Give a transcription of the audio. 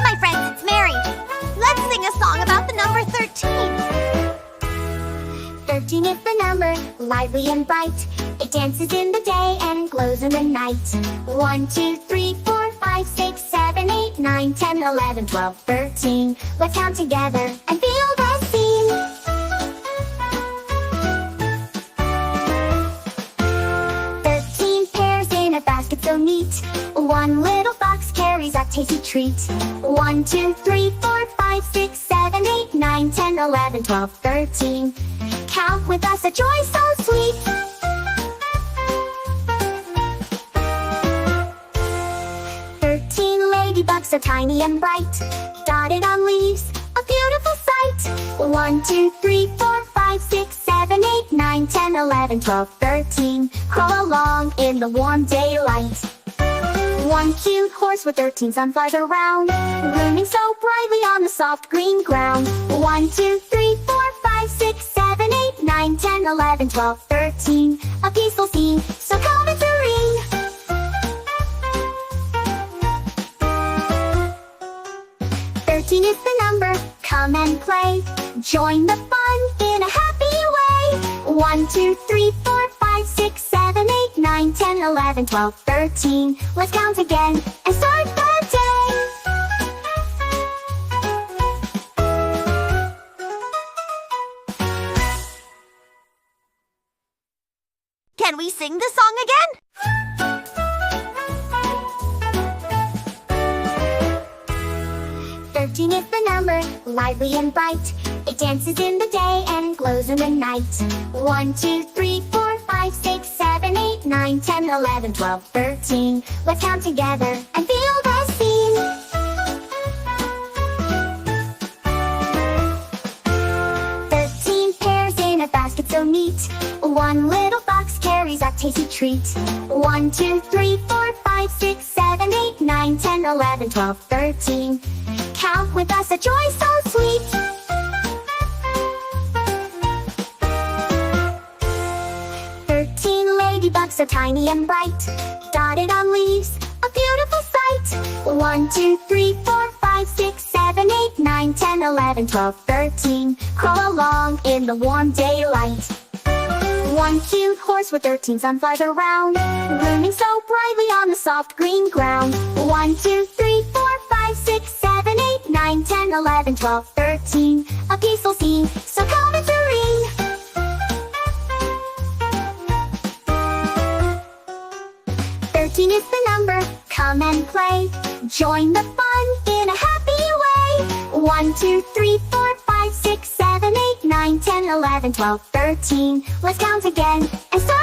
my friends, it's Mary. Let's sing a song about the number 13. 13 is the number, lively and bright. It dances in the day and glows in the night. 1, 2, 3, 4, 5, 6, 7, 8, 9, 10, 11, 12, 13. Let's count together and feel the scene. 13 pairs in a basket so neat. One little box carries a tasty treat. 1, 2, 3, 4, 5, 6, 7, 8, 9, 10, 11, 12, 13. Count with us, a joy so sweet. 13 ladybugs so tiny and bright, dotted on leaves, a beautiful sight. 1, 2, 3, 4, 5, 6, 7, 8, 9, 10, 11, 12, 13. Crawl along in the warm daylight. One cute horse with 13 sunflowers around, blooming so brightly on the soft green ground. 1, 2, 3, 4, 5, 6, 7, 8, 9, 10, 11, 12, 13. A peaceful scene, so calm and serene. 13 is the number, come and play. Join the fun in a happy way. 1, 2, 3, 4, 5, 6, 7, 8, 9, 10, 11, 12, 13. Let's count again and start the day. Can we sing the song again? 13 is the number, lively and bright. It dances in the day and glows in the night. 1, 2, 3, 4, 5, 6, 7, 8, 9, 10, 11, 12, 13. Let's count together and feel the scene. 13 pairs in a basket so neat. One little box carries a tasty treat. 1, 2, 3, 4, 5, 6, 7, 8, 9, 10, 11, 12, 13. Count with us, a joy so sweet. 13 ladybugs so tiny and bright, dotted on leaves, a beautiful sight. 1, 2, 3, 4, 5, 6, 7, 8, 9, 10, 11, 12, 13. Crawl along in the warm daylight. One cute horse with 13 sunflowers around, blooming so brightly on the soft green ground. 1, 2, 3, 4, 5, 6, 7, 8, 9, 10, 11, 12, 13. A peaceful scene, so calm and serene. 13 is the number, come and play. Join the fun in a happy way. 1, 2, 3, 4, 5, 6, 7, 8, 9, 10, 11, 12, 13. Let's count again and start